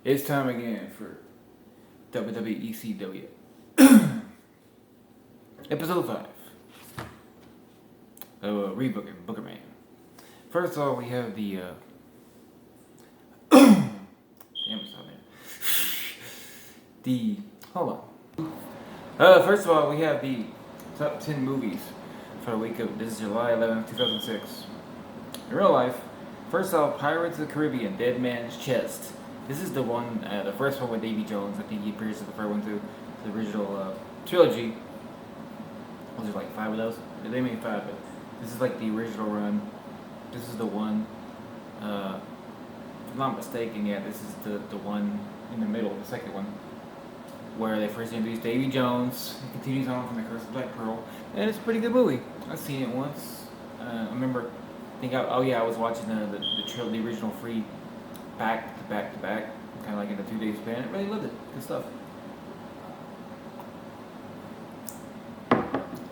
It's time again for WWE ECW. Episode 5. Bookerman. First of all, we have the damn it's on there. Hold on. First of all, we have the top 10 movies for the week of this is July 11th, 2006. In real life, first off, Pirates of the Caribbean, Dead Man's Chest. This is the one, the first one with Davy Jones. I think he appears in the first one too. The original trilogy. Was there like 5 of those? They made 5, but this is like the original run. This is the one. If I'm not mistaken, yeah, this is the one in the middle, the second one, where they first introduced Davy Jones. It continues on from the Curse of Black Pearl, and it's a pretty good movie. I've seen it once. I remember. I was watching the original free back to back, kind of like in a 2-day span. I really loved it. Good stuff.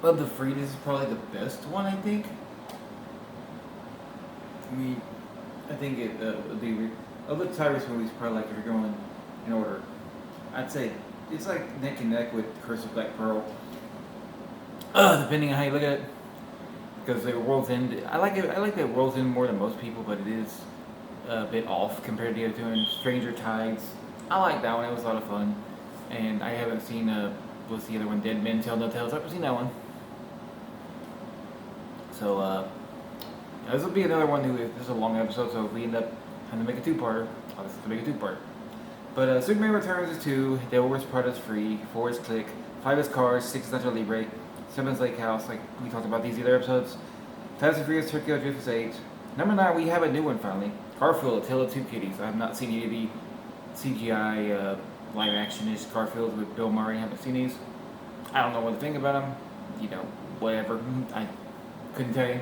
Love the free. This is probably the best one, I think. I think of the Tyrus movies, probably like if you're going in order, I'd say it's like neck and neck with Curse of Black Pearl. Depending on how you look at it. Because the World's End, I like that World's End more than most people, but it is a bit off compared to the other two. And Stranger Tides, I like that one. It was a lot of fun. And I haven't seen what's the other one? Dead Men Tell No Tales. I haven't seen that one. So this will be another one. This is a long episode, so if we end up having to make a 2-parter, I'll just have to make a 2-part. But Superman Returns is 2. Devil Wears Prada is 3. 4 is Click. 5 is Cars. 6 is Nacho Libre. 7 is Lake House, like we talked about these other episodes. Fast and Furious Tokyo Drift is 8. Number 9, we have a new one finally. Garfield, A Tale of Two Kitties. I have not seen any of the CGI live action-ish Garfield with Bill Murray. I haven't seen these. I don't know what to think about them. Whatever. I couldn't tell you.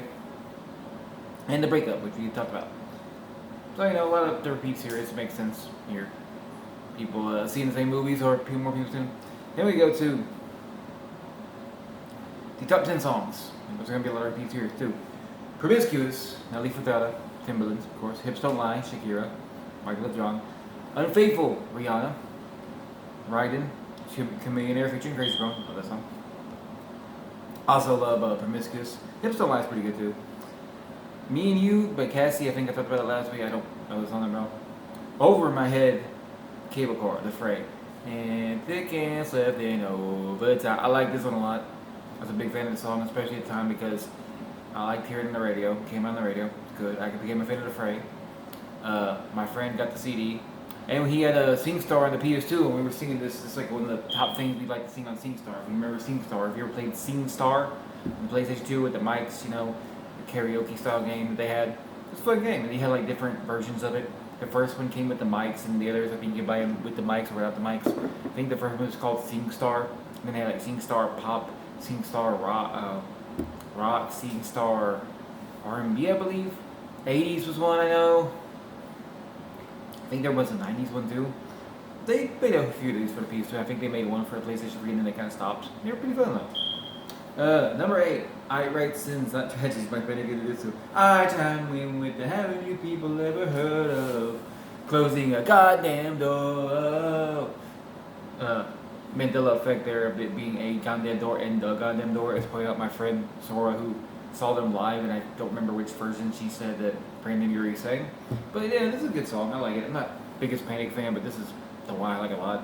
And The Breakup, which we talked about. So, a lot of the repeats here. It makes sense here. People seeing the same movies or more people seeing them. Then we go to the top 10 songs. There's going to be a lot of repeats here too. Promiscuous, Nelly Furtado, Timbaland, of course. Hips Don't Lie, Shakira, Michael John. Unfaithful, Rihanna. Ryden, Chameleonaire featuring Crazy Brown. Love that song. Also love Promiscuous. Hips Don't Lie is pretty good too. Me and You by Cassie, I think I talked about it last week. I don't know what's on there about. Over My Head, Cable Car, The Fray. And Thick and Slept in Overtime. I like this one a lot. I was a big fan of the song, especially at the time, because I liked hearing it on the radio. It came on the radio. It's good. I became a fan of The Fray. My friend got the CD. And he had a SingStar on the PS2, and we were singing this. It's like one of the top things we like to sing on SingStar. If you remember SingStar, if you ever played SingStar on PlayStation 2 with the mics, the karaoke style game that they had. It was a fun game, and they had like different versions of it. The first one came with the mics, and the others I think you could buy them with the mics or without the mics. I think the first one was called SingStar. And then they had like SingStar Pop, SingStar Rock, SingStar R&B, I believe. 80s was one I know. I think there was a 90s one too. They made a few of these for the PS2. I think they made one for the PlayStation 3 and then they kind of stopped. They were pretty fun though. Number 8, I Write Sins, Not Tragedies. My friend did this too. I chime in with the haven't you people ever heard of closing a goddamn door. Mandela effect there of it being a goddamn door and the goddamn door is pointing out my friend Sora who saw them live, and I don't remember which version she said that Brandon Urie sang. But yeah, this is a good song. I like it. I'm not biggest Panic fan, but this is the one I like a lot.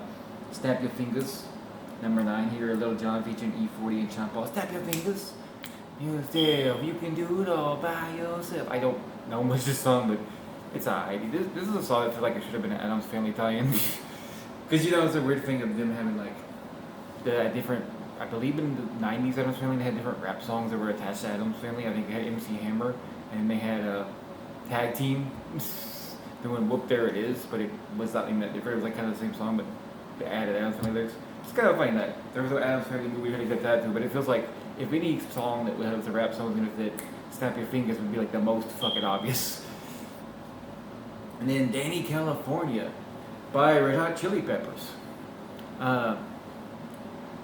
Snap Your Fingers. Number 9 here, Little John featuring E40 and Sean Paul. Snap your fingers. Yourself, you can do it all by yourself. I don't know much of this song, but it's alright. This is a song that feels like it should have been an Addams Family tie-in. Because it's a weird thing of them having like the different, I believe in the 90s Addams Family they had different rap songs that were attached to Addams Family. I think they had MC Hammer and they had a tag team doing Whoop There It Is, but it was not even that different. It was like kind of the same song, but they added Addams Family lyrics. It's kind of funny that there was an Addams Family movie really good that too, but it feels like if any song that has a rap song in it that Snap Your Fingers would be like the most fucking obvious. And then Danny California by Red Hot Chili Peppers.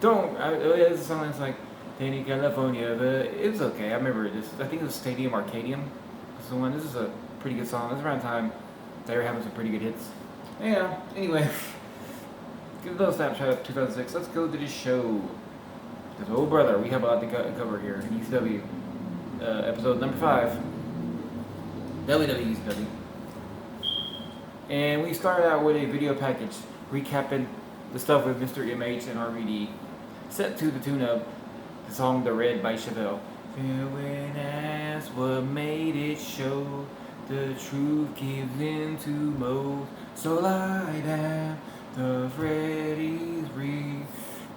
It's a song that's like Danny California, but it was okay. I remember this. I think it was Stadium Arcadium. This is a pretty good song. This is around time they were having some pretty good hits. Yeah, anyway, give a little snapshot of 2006. Let's go to the show. Because, oh brother, we have a lot to cover here in ECW. Episode number 5. WWE ECW. And we started out with a video package recapping the stuff with Mr. MH and RVD, set to the tune of the song The Red by Chevelle. When asked what made it show, the truth gives in to most. So lie down, the Freddy's breathe.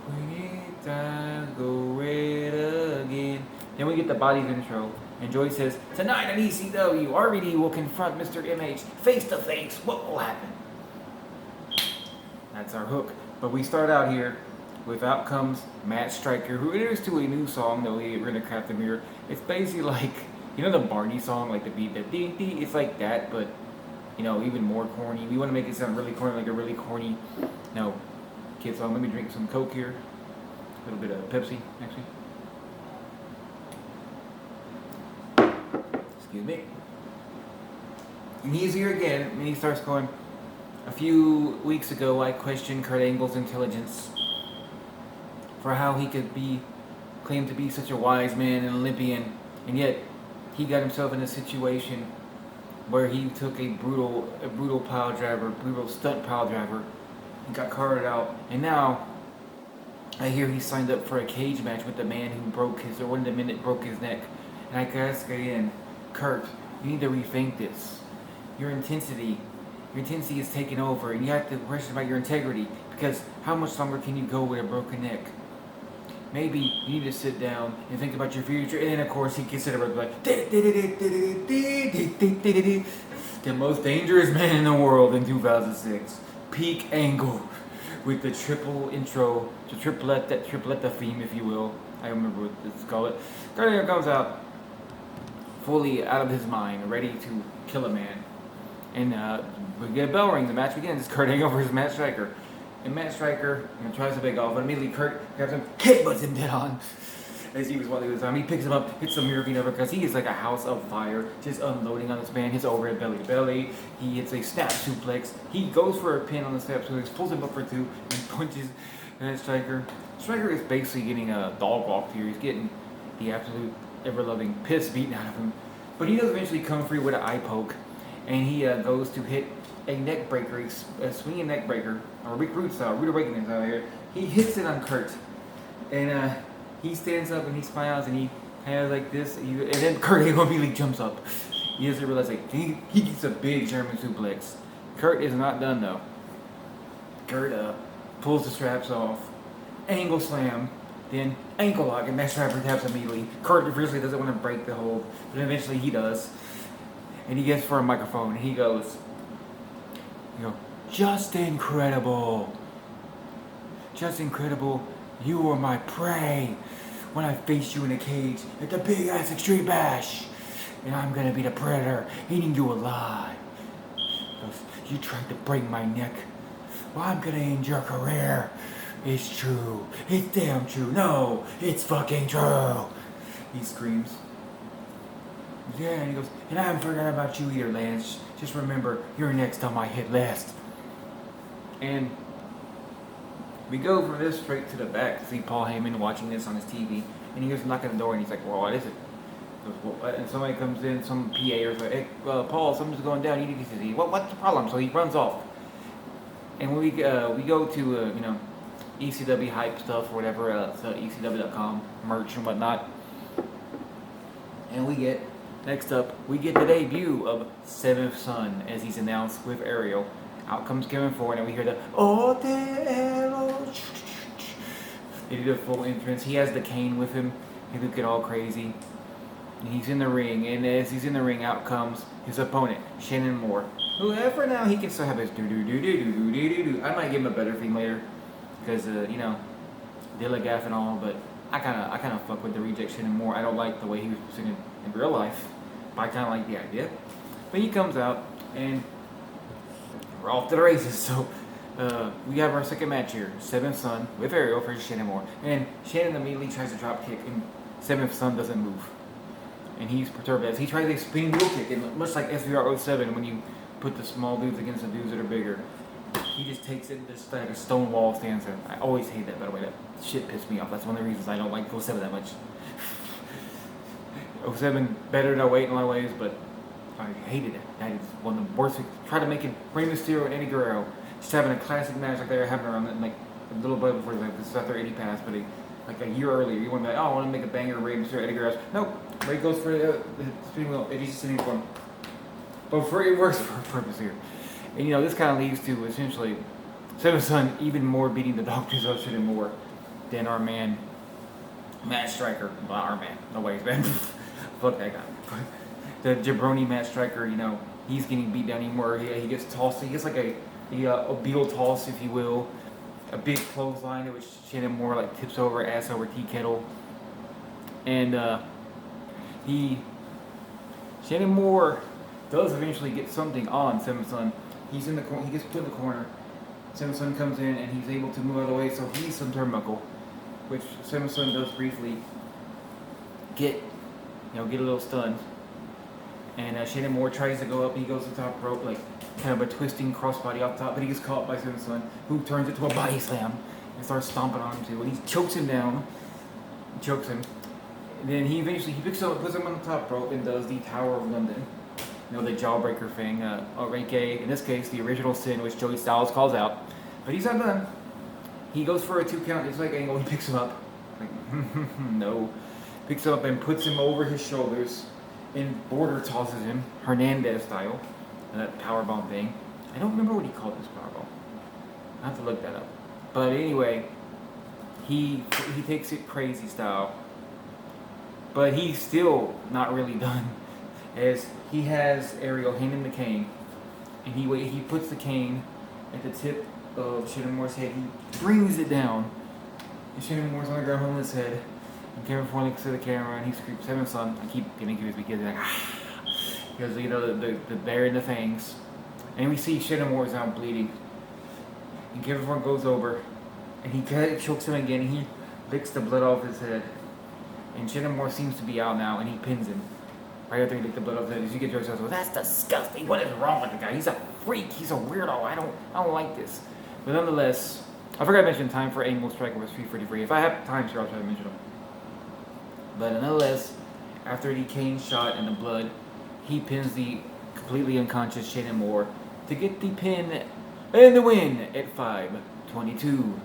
When it dies, go red again. Then we get the Bodies intro, and Joey says, tonight on ECW, RVD will confront Mr. MH face to face. What will happen? That's our hook. But we start out here with Out Comes Matt Striker, who enters to a new song that we're going to craft the mirror. It's basically like, you know the Barney song, like the beat, the ding ding, it's like that, but, you know, even more corny. We want to make it sound really corny, like a really corny, kid song. Let me drink some Coke here. A little bit of Pepsi, actually. Excuse me. And he's here again, and he starts going, a few weeks ago I questioned Kurt Angle's intelligence for how he could claimed to be such a wise man and Olympian, and yet he got himself in a situation where he took a brutal stunt pile driver, and got carted out, and now I hear he signed up for a cage match with the man who broke his neck. And I ask again, Kurt, you need to rethink this. Your intensity is taking over, and you have to question about your integrity, because how much longer can you go with a broken neck? Maybe you need to sit down and think about your future. And then, of course, he gets it like, the most dangerous man in the world in 2006. Peak Angle with the triple intro, the tripletta theme, if you will. I remember what it's called. Kurt Angle comes out fully out of his mind, ready to kill a man. And we get a bell ring. The match begins. Kurt Angle versus Matt Striker. And Matt Striker tries to beg off, but immediately Kurt grabs him, headbutts him dead on. As he was while he was on, he picks him up, hits some European uppercuts. He is like a house of fire, just unloading on this man. Hits overhead belly to belly. He hits a snap suplex. He goes for a pin on the snap suplex, pulls him up for 2, and punches Matt Striker. Striker is basically getting a dog walked here. He's getting the absolute ever-loving piss beaten out of him. But he does eventually come free with an eye poke, and he goes to hit a neck breaker, a swinging neck breaker, or Rick Rude style, Rude Awakening style here. He hits it on Kurt, and he stands up and he smiles and he kind of like this, and then Kurt Angle immediately jumps up. He doesn't realize, like, he gets a big German suplex. Kurt is not done though. Kurt pulls the straps off, angle slam, then ankle lock, and Matt Striker taps immediately. Kurt originally doesn't want to break the hold, but eventually he does. And he gets for a microphone and he goes, just incredible. Just incredible. You were my prey when I faced you in a cage at the Big Ass Extreme Bash. And I'm gonna be the predator, eating you alive. You tried to break my neck. Well, I'm gonna end your career. It's true. It's damn true. No, it's fucking true. He screams. Yeah, and he goes, and I haven't forgotten about you either, Lance. Just remember, you're next on my hit list. And we go from this straight to the back to see Paul Heyman watching this on his TV. And he goes knocking on the door and he's like, well, what is it? He goes, well, and somebody comes in, some PA, or is like, hey, Paul, something's going down. You need to see. What's the problem? So he runs off. And when we go to, ECW hype stuff or whatever, so ECW.com, merch and whatnot. And we get, next up, we get the debut of Seventh Son as he's announced with Ariel. Out comes Kevin Ford and we hear the Otelo. They do the full entrance. He has the cane with him. He's looking all crazy. And he's in the ring, and as he's in the ring, out comes his opponent, Shannon Moore. Who, for now, he can still have his do-do-do-do-do-do-do-do. I might give him a better theme later, because, Dillagaff and all, but I kind of fuck with the reject Shannon Moore. I don't like the way he was singing in real life, but I kind of like the idea. But he comes out, and we're off to the races. So we have our second match here, Seventh Son with Ariel versus Shannon Moore. And Shannon immediately tries to drop kick, and Seventh Son doesn't move. And he's perturbed as he tries a spinning wheel kick, and much like SVR 07 when you put the small dudes against the dudes that are bigger. he just takes it just like a stone wall stance there. I always hate that, by the way. That shit pissed me off. That's one of the reasons I don't like 07 that much. 07 better than 08 in a lot of ways, but I hated it. That is one of the worst things. Try to make it Rey Mysterio and Eddie Guerrero just having a classic match like they were having around like a little bit before, like this is after Eddie passed, but like a year earlier, you want to be like, oh, I want to make a banger Rey Mysterio, Eddie Guerrero. Nope, Rey goes for the spinning wheel. Eddie's just sitting for him. But it works for a purpose here. And this kind of leads to essentially Seven Son even more beating the Doctors of shit and more than our man Matt Striker. Well, our man, no ways, man. Fuck that guy. The jabroni Matt Striker, he's getting beat down anymore. He gets tossed. He gets like a beetle toss, if you will. A big clothesline, which Shannon Moore like tips over, ass over tea kettle. And Shannon Moore does eventually get something on Seven Son. He's in the corner. He gets put in the corner. Seven Son comes in and he's able to move out of the way, so he's some turnbuckle, which Seven Son does briefly get a little stunned. And Shannon Moore tries to go up. He goes to the top rope, like kind of a twisting crossbody off top, but he gets caught by Seven Son, who turns it to a body slam and starts stomping on him too. And he chokes him down. He chokes him. And then he eventually picks him up, puts him on the top rope, and does the Tower of London. The jawbreaker thing. Aka, in this case, the original sin, which Joey Styles calls out. But he's not done. He goes for a 2 count. It's like Angle. He picks him up. Like, no. Picks him up and puts him over his shoulders. And border tosses him, Hernandez style. That powerbomb thing. I don't remember what he called this powerbomb. I have to look that up. But anyway, he takes it crazy style. But he's still not really done. As he has Ariel hand him the cane, and he puts the cane at the tip of Shannon Moore's head. He brings it down, and Shannon Moore's on the ground holding his head. And Kevin Ford looks at the camera and he screams, "Seven Son!" I keep getting confused because he's like, because the bear and the fangs, and we see Shannon Moore's now bleeding, and Kevin Ford goes over, and he chokes him again, and he licks the blood off his head, and Shannon Moore seems to be out now, and he pins him. Right after he licked the blood off his head, as you get yourself, well, that's disgusting. What is wrong with the guy? He's a freak. He's a weirdo. I don't like this. But nonetheless, I forgot to mention time for Angle Striker was 3:33. If I have time here, I'll try to mention them. But nonetheless, after the cane shot and the blood, he pins the completely unconscious Shannon Moore to get the pin and the win at 5:22.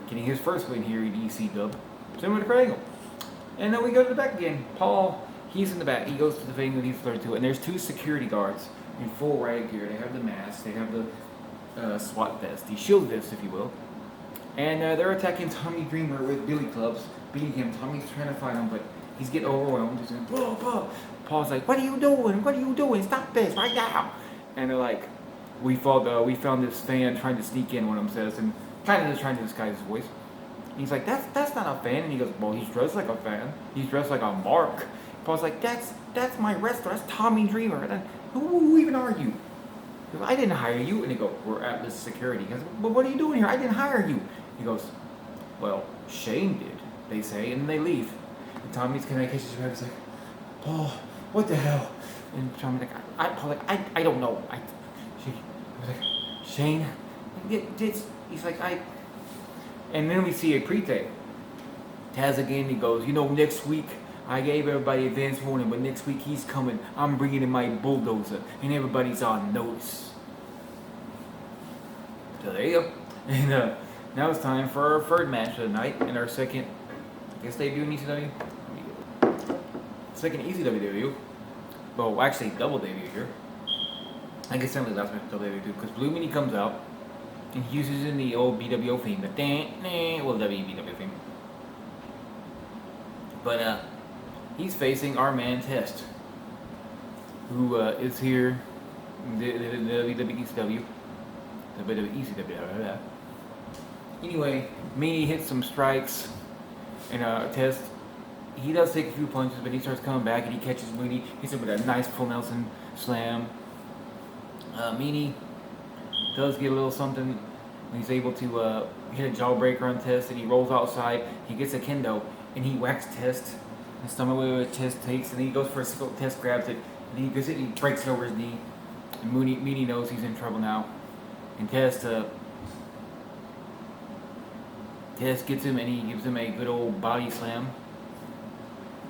Getting his first win here in ECW. Similar to Angle. And then we go to the back again. Paul. He's in the back. He goes to the thing that he's flirted to, and there's 2 security guards in full riot gear. They have the mask, they have the SWAT vest, the shield vest, if you will, and they're attacking Tommy Dreamer with billy clubs, beating him. Tommy's trying to fight him, but he's getting overwhelmed. He's going, "Blah, blah." Paul's like, "What are you doing? What are you doing? Stop this right now!" And they're like, "We found this fan trying to sneak in," one of them says, and kind of just trying to disguise his voice. And he's like, "That's not a fan," and he goes, "Well, he's dressed like a fan. He's dressed like a mark." Paul's like, that's my wrestler. That's Tommy Dreamer. And then, who even are you? He goes, "I didn't hire you." And they go, "We're Atlas Security." He goes, "But what are you doing here? I didn't hire you." He goes, "Well, Shane did," they say, and then they leave. And Tommy's kind of catches his head. He's like, "Paul, what the hell?" And Tommy's like, Paul's like, I don't know. He was like, "Shane?" He's like, And then we see a pre-tape. Taz again, he goes, "Next week, I gave everybody advance warning, but next week he's coming. I'm bringing in my bulldozer, and everybody's on notice." So there you go. And now it's time for our third match of the night, and our second, debut in ECW? Second ECW debut. Well, actually, double debut here. I guess only last match double debut too, because Blue Meanie comes out, and he uses in the old BWO theme, the WBW theme. But, he's facing our man Test, who is here in the WWECW. Anyway, Meanie hits some strikes, and Test, he does take a few punches, but he starts coming back, and he catches Meanie, hits him with a nice full Nelson slam. Meanie does get a little something. He's able to hit a jawbreaker on Test, and he rolls outside. He gets a kendo, and he whacks Test. And stomach where Test takes, and then he goes for a single. Test grabs it, and he breaks it over his knee. And Meanie knows he's in trouble now. And Test Test gets him and he gives him a good old body slam.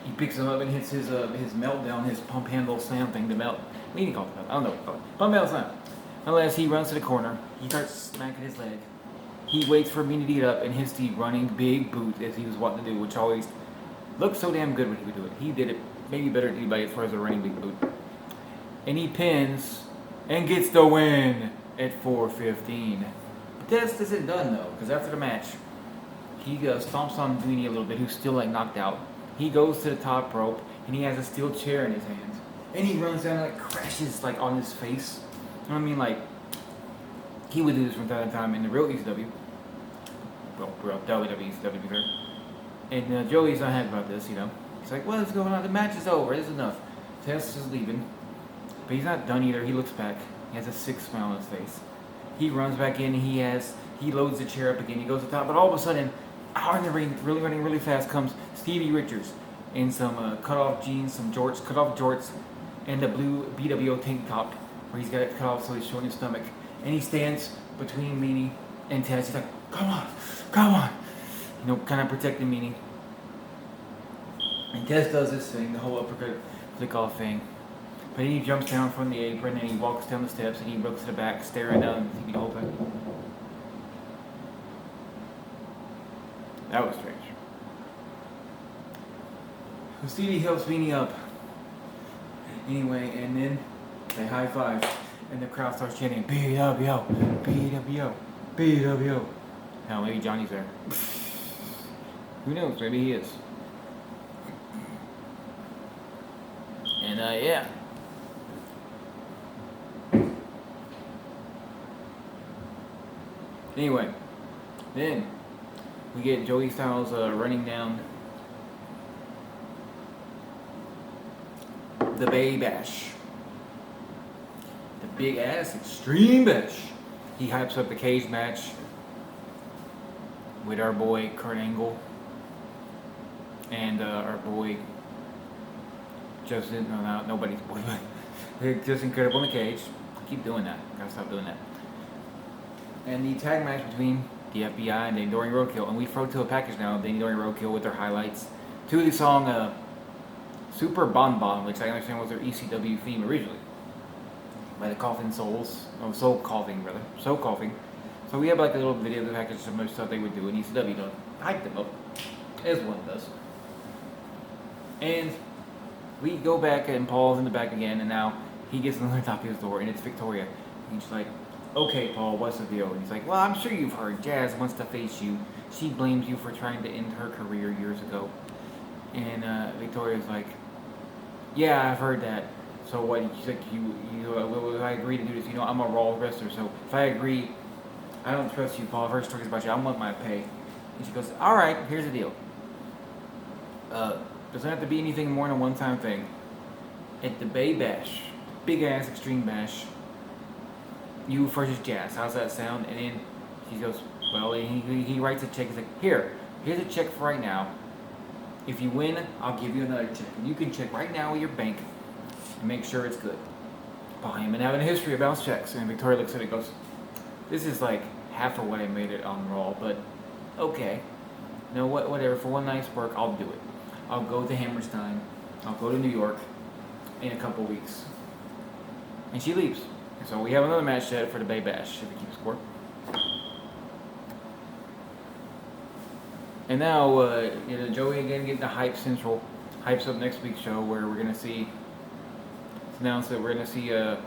He picks him up and hits his meltdown, his pump handle slam thing to melt. What do you call it? I don't know what you call it. Pump handle slam. Unless he runs to the corner, he starts smacking his leg. He waits for Meanie to get up and hits the running big boot as he was wanting to do, which always looked so damn good when he would do it. He did it maybe better than anybody as far as a running big boot. And he pins and gets the win at 4:15. But Test isn't done though, because after the match, he stomps on Meanie a little bit, who's still like knocked out. He goes to the top rope and he has a steel chair in his hands. And he runs down and like crashes like on his face. You know what I mean? Like, he would do this from time to time in the real ECW. Well, WWE ECW, to be fair. And Joey's not happy about this, you know. He's like, what's going on? The match is over. This is enough. Test is leaving. But he's not done either. He looks back. He has a sick smile on his face. He runs back in. He loads the chair up again. He goes to the top. But all of a sudden, out in the ring, running really fast, comes Stevie Richards in some cut-off jeans, some cut-off jorts, and a blue BWO tank top where he's got it cut off so he's showing his stomach. And he stands between Meanie and Test. He's like, come on. You know, kind of protecting Meanie. And Test does this thing, the whole uppercut flick off thing. But then he jumps down from the apron and he walks down the steps and he looks to the back, staring down the TV the whole time. That was strange. So Stevie helps Meanie up. Anyway, and then they high five. And the crowd starts chanting, BWO, BWO, BWO. Now maybe Johnny's there. Who knows? Maybe he is. And yeah. Anyway, then we get Joey Styles running down the Bay Bash. The big ass extreme bash. He hypes up the cage match with our boy Kurt Angle and our boy Justin. No, nobody's boy, but just incredible in the cage. Keep doing that. Gotta stop doing that. And the tag match between the FBI and the Enduring Roadkill, and we throw to a package now. The Enduring Roadkill with their highlights to the song Super Bon Bon, which I understand was their ECW theme originally, by the Coughing Souls. Oh, Soul Coughing, rather. Soul Coughing. So we have like a little video of the package of some of the stuff they would do in ECW to hype them up, as one does. And we go back and Paul's in the back again, and now he gets on the top of his door, and it's Victoria. And she's like, okay, Paul, what's the deal? And he's like, well, I'm sure you've heard Jazz wants to face you. She blames you for trying to end her career years ago. And Victoria's like, yeah, I've heard that. So what? She's like, will I agree to do this? You know, I'm a Raw wrestler, so if I agree, I don't trust you, Paul. I've heard stories about you. I want my pay. And she goes, all right, here's the deal. Doesn't have to be anything more than a one-time thing. At the Bay Bash, big ass extreme bash, you versus Jazz. How's that sound? And then she goes, well, he writes a check. He's like, here's a check for right now. If you win, I'll give you another check. And you can check right now with your bank and make sure it's good. Paul Heyman having a history of bounce checks. And Victoria looks at it and goes, this is like half of what I made it on Raw, but okay. No, whatever. For one night's work, I'll do it. I'll go to Hammerstein. I'll go to New York in a couple weeks. And she leaves. So we have another match set for the Bay Bash, if we keep score. And now, Joey again getting the Hype Central. Hypes up next week's show where we're going to see, it's announced that we're going to see the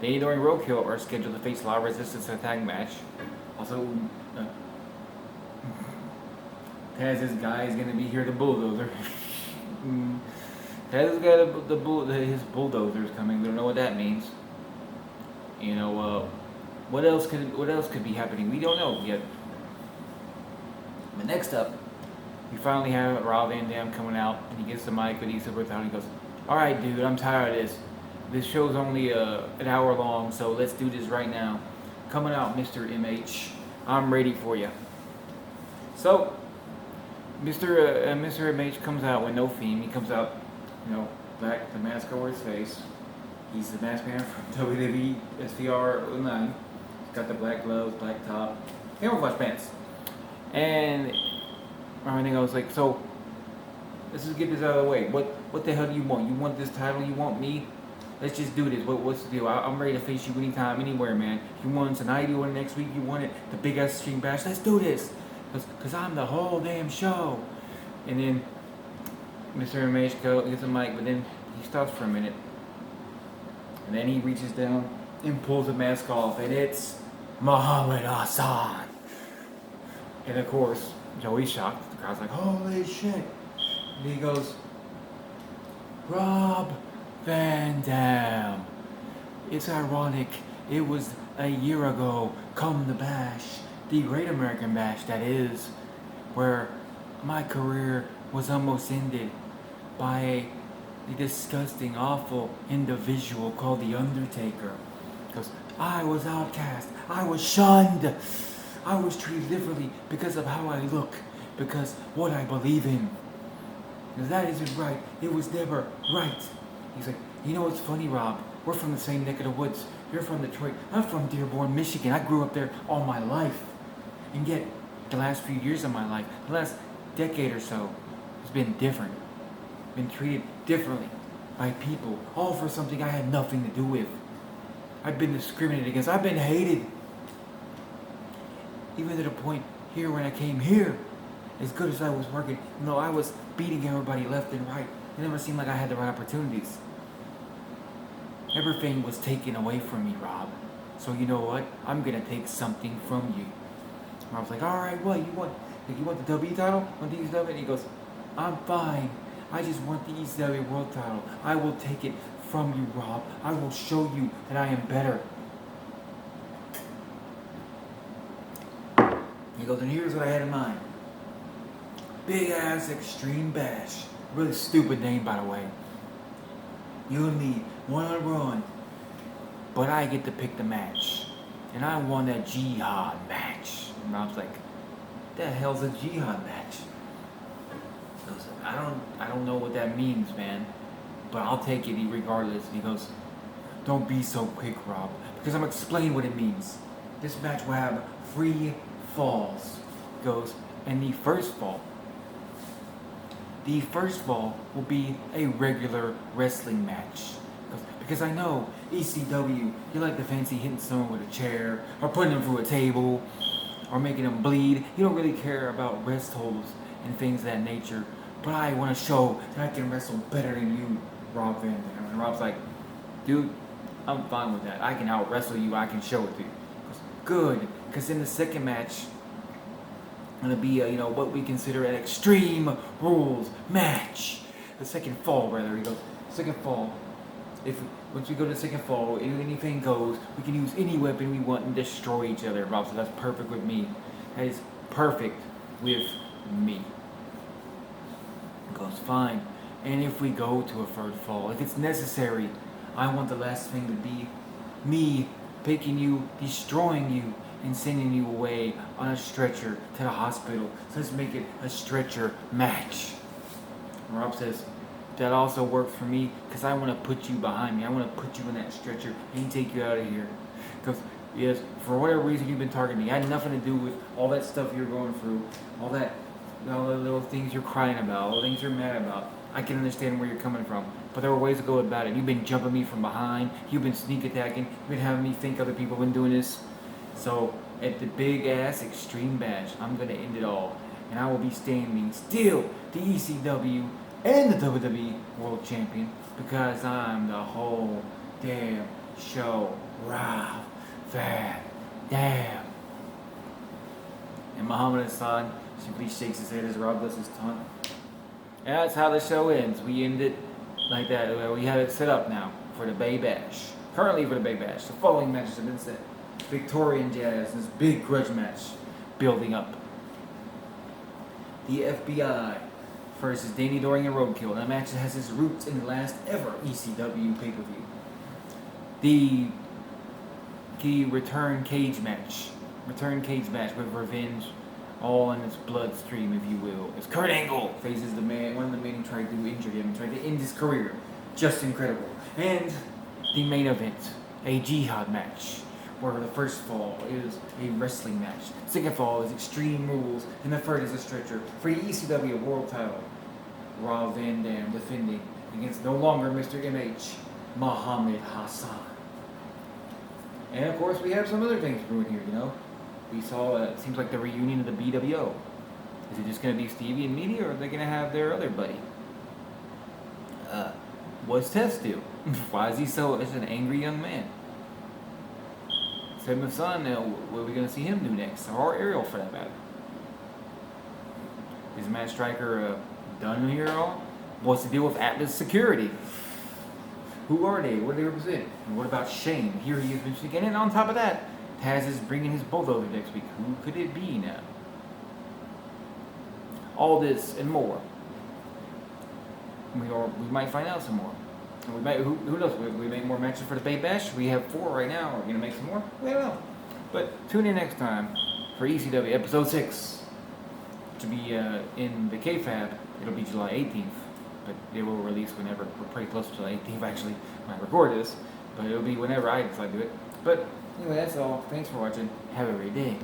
Enduring Roadkill are scheduled to face La Resistance in a tag match. Also, Taz's guy is going to be here, the Bulldozer. Taz's got his Bulldozers coming. We don't know what that means. You know, what else could be happening? We don't know yet. But next up, we finally have Rob Van Dam coming out, and he gets the mic with Issa Bertha, and he goes, all right, dude, I'm tired of this. This show's only an hour long, so let's do this right now. Coming out, Mr. MH. I'm ready for you. So, Mr. MH comes out with no theme. He comes out, black, the mask over his face. He's the masked man from WWE SVR 09. He's got the black gloves, black top, camouflage pants. And And I was like, so let's just get this out of the way. What the hell do you want? You want this title? You want me? Let's just do this. What's the deal? I'm ready to face you anytime, anywhere, man. You want it tonight? You want it next week? You want it the big ass stream bash? Let's do this. Cause I'm the whole damn show. And then Mr. Meshko gets a mic, but then he stops for a minute. And then he reaches down and pulls the mask off, and it's Muhammad Hassan. And of course, Joey's shocked. The crowd's like, holy shit. And he goes, Rob Van Dam. It's ironic. It was a year ago, come the bash, the Great American Bash, that is, where my career was almost ended by a disgusting, awful individual called The Undertaker. Because I was outcast, I was shunned, I was treated differently because of how I look, because what I believe in. Because that isn't right, it was never right. He's like, you know what's funny, Rob? We're from the same neck of the woods. You're from Detroit. I'm from Dearborn, Michigan. I grew up there all my life. And yet, the last few years of my life, the last decade or so, has been different. Been treated differently by people, all for something I had nothing to do with. I've been discriminated against. I've been hated. Even to the point here when I came here, as good as I was working, I was beating everybody left and right. It never seemed like I had the right opportunities. Everything was taken away from me, Rob. So you know what? I'm gonna take something from you. And I was like, alright, what? You want the W title? Want the ECW? And he goes, I'm fine. I just want the ECW World title. I will take it from you, Rob. I will show you that I am better. He goes, and here's what I had in mind. Big ass Extreme Bash. Really stupid name, by the way. You and me, one-on-one. But I get to pick the match. And I won a jihad match. And I was like, what the hell's a jihad match? He goes, I don't know what that means, man. But I'll take it regardless. And he goes, don't be so quick, Rob. Because I'm explaining what it means. This match will have 3 falls. He goes, and the first fall will be a regular wrestling match. Because I know ECW, you like the fancy hitting someone with a chair, or putting them through a table, or making them bleed. You don't really care about rest holds and things of that nature. But I want to show that I can wrestle better than you, Rob Van Dam. And Rob's like, dude, I'm fine with that. I can out wrestle you. I can show it to you. Good, because in the second match, going to be what we consider an Extreme Rules match. The second fall, rather. He goes, second fall. Once we go to the second fall, anything goes. We can use any weapon we want and destroy each other. Rob said, that's perfect with me. That is perfect with me. He goes, fine. And if we go to a third fall, if it's necessary, I want the last thing to be me picking you, destroying you, and sending you away on a stretcher to the hospital. So let's make it a stretcher match. And Rob says, that also works for me because I want to put you behind me. I want to put you in that stretcher and take you out of here. Because, yes, for whatever reason you've been targeting me. I had nothing to do with all that stuff you're going through, all the little things you're crying about, all the things you're mad about. I can understand where you're coming from. But there were ways to go about it. You've been jumping me from behind. You've been sneak attacking. You've been having me think other people have been doing this. So, at the big ass Extreme Bash, I'm going to end it all. And I will be standing still the ECW and the WWE World Champion because I'm the whole damn show. Rob Van Dam. And Muhammad Hassan simply shakes his head as Rob does his tongue. And that's how the show ends. We end it like that. We have it set up now for the Bay Bash. Currently for the Bay Bash. The following matches have been set. Victorian Jazz, this big grudge match building up. The FBI versus Danny Doring and Roadkill. That match has its roots in the last ever ECW pay-per-view. The return cage match. Return cage match with revenge all in its bloodstream, if you will. As Kurt Angle faces the man, one of the men who tried to injure him and tried to end his career. Just incredible. And the main event, a jihad match where the first fall is a wrestling match, second fall is Extreme Rules, and the third is a stretcher for the ECW World Title. Rob Van Dam defending against no longer Mr. MH, Muhammad Hassan. And of course, we have some other things brewing here, you know. We saw, it seems like the reunion of the BWO. Is it just going to be Stevie and Media, or are they going to have their other buddy? What's Tess do? Why is he such an angry young man? Seventh Son, what are we going to see him do next? Or Ariel, for that matter. Is Matt Striker done here at all? What's the deal with Atlas Security? Who are they? What do they represent? And what about Shane? Here he is mentioned again. And on top of that, Taz is bringing his bulldozer next week. Who could it be now? All this and more. We might find out some more. And we might. Who knows? We make more matches for the Bay Bash. We have 4 right now. Are we gonna make some more? We don't know. But tune in next time for ECW episode 6 to be in the KFAB. It'll be July 18th. But they will release whenever. We're pretty close to July 18th actually when I record this. But it'll be whenever I decide to do it. But anyway, that's all. Thanks for watching. Have a great day.